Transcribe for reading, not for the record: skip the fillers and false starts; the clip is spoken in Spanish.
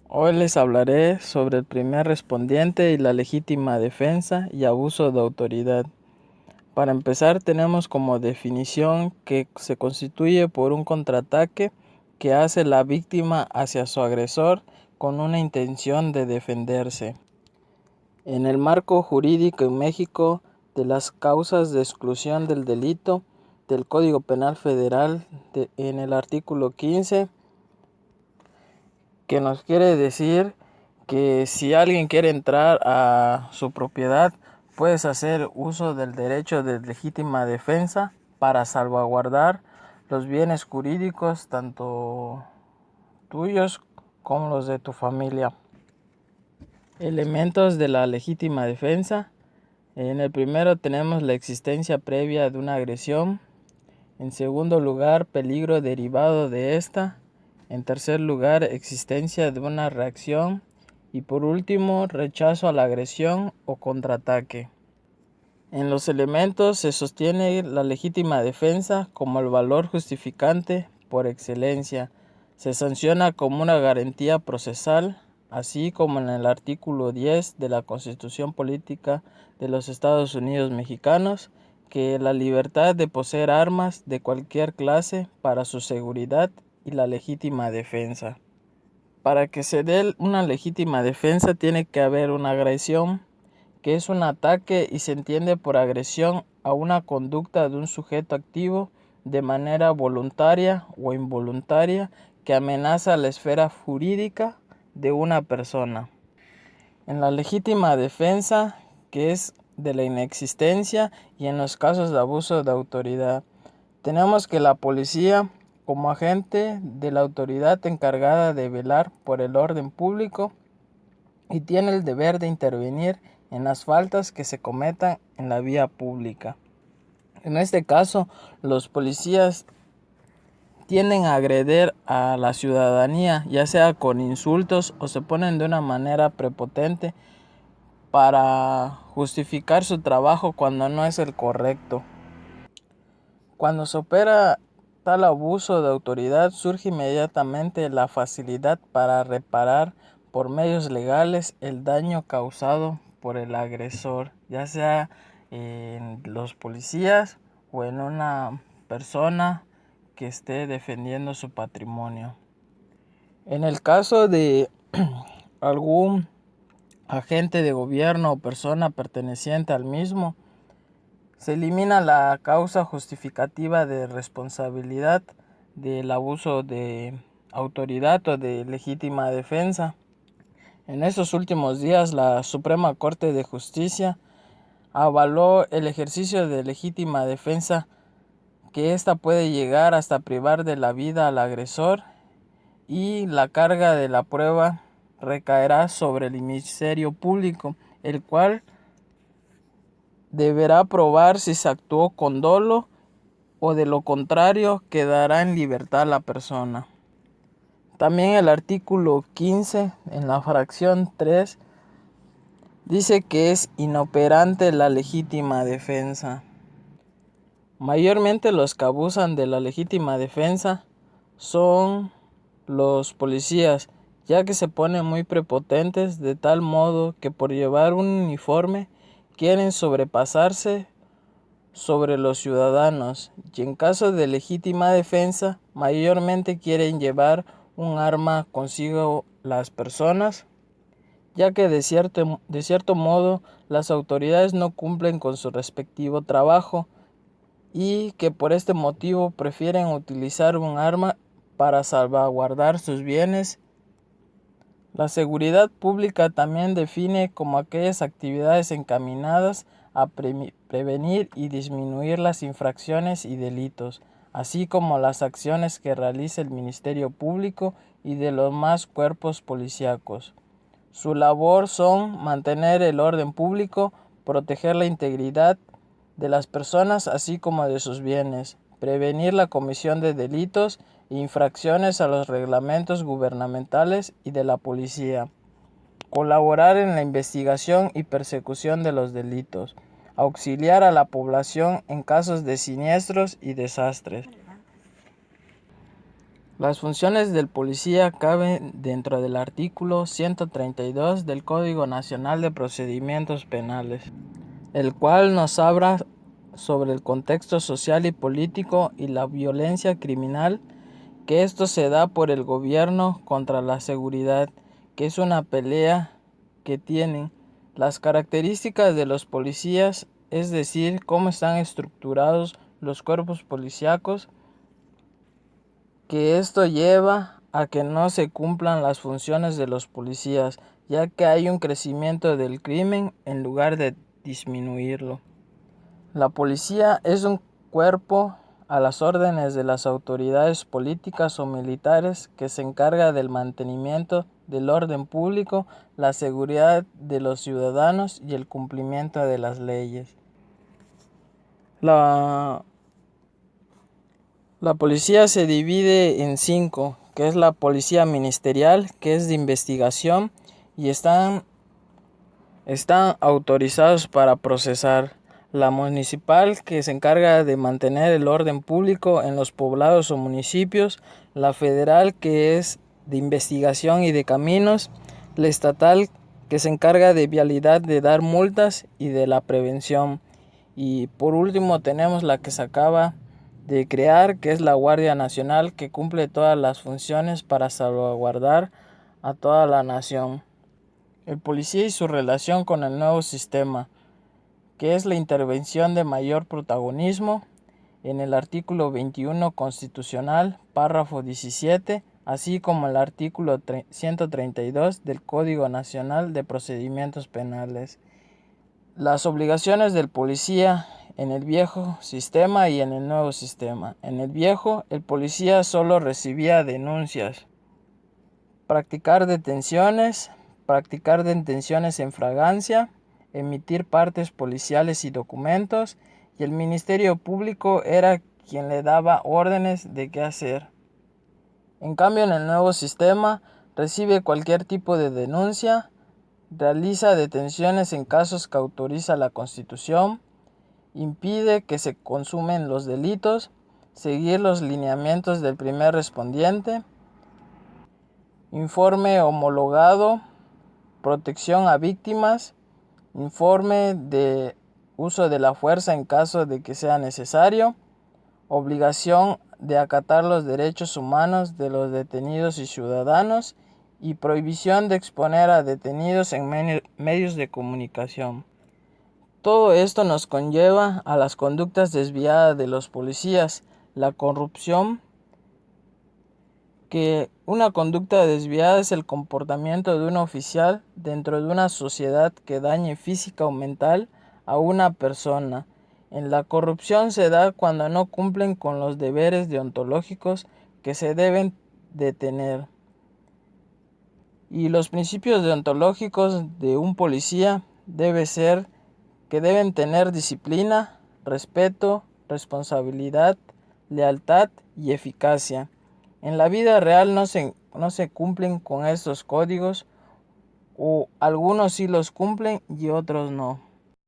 Hoy les hablaré sobre el primer respondiente y la legítima defensa y abuso de autoridad. Para empezar, tenemos como definición que se constituye por un contraataque que hace la víctima hacia su agresor con una intención de defenderse. En el marco jurídico en México de las causas de exclusión del delito del Código Penal Federal en el artículo 15, que nos quiere decir que si alguien quiere entrar a su propiedad, puedes hacer uso del derecho de legítima defensa para salvaguardar los bienes jurídicos, tanto tuyos como los de tu familia. Elementos de la legítima defensa. En el primero tenemos la existencia previa de una agresión. En segundo lugar, peligro derivado de esta. En tercer lugar, existencia de una reacción. Y por último, rechazo a la agresión o contraataque. En los elementos se sostiene la legítima defensa como el valor justificante por excelencia. Se sanciona como una garantía procesal, así como en el artículo 10 de la Constitución Política de los Estados Unidos Mexicanos, que la libertad de poseer armas de cualquier clase para su seguridad y la legítima defensa. Para que se dé una legítima defensa tiene que haber una agresión, que es un ataque y se entiende por agresión a una conducta de un sujeto activo de manera voluntaria o involuntaria que amenaza la esfera jurídica de una persona. En la legítima defensa, que es de la inexistencia, y en los casos de abuso de autoridad, tenemos que la policía, como agente de la autoridad encargada de velar por el orden público, y tiene el deber de intervenir en las faltas que se cometan en la vía pública. En este caso, los policías tienden a agredir a la ciudadanía, ya sea con insultos o se ponen de una manera prepotente para justificar su trabajo cuando no es el correcto. Cuando se opera tal abuso de autoridad, surge inmediatamente la facilidad para reparar por medios legales el daño causado por el agresor, ya sea en los policías o en una persona que esté defendiendo su patrimonio. En el caso de algún agente de gobierno o persona perteneciente al mismo, se elimina la causa justificativa de responsabilidad del abuso de autoridad o de legítima defensa. En estos últimos días, la Suprema Corte de Justicia avaló el ejercicio de legítima defensa, que ésta puede llegar hasta privar de la vida al agresor, y la carga de la prueba recaerá sobre el Ministerio Público, el cual deberá probar si se actuó con dolo o de lo contrario quedará en libertad la persona. También el artículo 15 en la fracción 3 dice que es inoperante la legítima defensa. Mayormente los que abusan de la legítima defensa son los policías, ya que se ponen muy prepotentes de tal modo que por llevar un uniforme quieren sobrepasarse sobre los ciudadanos, y en caso de legítima defensa mayormente quieren llevar un arma consigo las personas, ya que de cierto modo las autoridades no cumplen con su respectivo trabajo y que por este motivo prefieren utilizar un arma para salvaguardar sus bienes. La seguridad pública también define como aquellas actividades encaminadas a prevenir y disminuir las infracciones y delitos, así como las acciones que realiza el Ministerio Público y de los demás cuerpos policíacos. Su labor son mantener el orden público, proteger la integridad de las personas así como de sus bienes, prevenir la comisión de delitos e infracciones a los reglamentos gubernamentales y de la policía, colaborar en la investigación y persecución de los delitos, auxiliar a la población en casos de siniestros y desastres. Las funciones del policía caben dentro del artículo 132 del Código Nacional de Procedimientos Penales, el cual nos habla sobre el contexto social y político y la violencia criminal que esto se da por el gobierno contra la seguridad, que es una pelea que tienen las características de los policías, es decir, cómo están estructurados los cuerpos policíacos, que esto lleva a que no se cumplan las funciones de los policías, ya que hay un crecimiento del crimen en lugar de disminuirlo. La policía es un cuerpo a las órdenes de las autoridades políticas o militares que se encarga del mantenimiento del orden público, la seguridad de los ciudadanos y el cumplimiento de las leyes. La policía se divide en 5, que es la policía ministerial, que es de investigación y están autorizados para procesar. La municipal, que se encarga de mantener el orden público en los poblados o municipios. La federal, que es de investigación y de caminos. La estatal, que se encarga de vialidad, de dar multas y de la prevención. Y por último tenemos la que se acaba de crear, que es la Guardia Nacional, que cumple todas las funciones para salvaguardar a toda la nación. El policía y su relación con el nuevo sistema, que es la intervención de mayor protagonismo en el artículo 21 constitucional, párrafo 17, así como el artículo 132 del Código Nacional de Procedimientos Penales. Las obligaciones del policía en el viejo sistema y en el nuevo sistema. En el viejo, el policía solo recibía denuncias, practicar detenciones en fragancia, emitir partes policiales y documentos, y el Ministerio Público era quien le daba órdenes de qué hacer. En cambio, en el nuevo sistema, recibe cualquier tipo de denuncia, realiza detenciones en casos que autoriza la Constitución, impide que se consumen los delitos, seguir los lineamientos del primer respondiente, informe homologado, protección a víctimas, informe de uso de la fuerza en caso de que sea necesario, obligación de acatar los derechos humanos de los detenidos y ciudadanos y prohibición de exponer a detenidos en medios de comunicación. Todo esto nos conlleva a las conductas desviadas de los policías, la corrupción, que una conducta desviada es el comportamiento de un oficial dentro de una sociedad que dañe física o mental a una persona. En la corrupción se da cuando no cumplen con los deberes deontológicos que se deben de tener. Y los principios deontológicos de un policía deben tener disciplina, respeto, responsabilidad, lealtad y eficacia. En la vida real no se cumplen con estos códigos, o algunos sí los cumplen y otros no.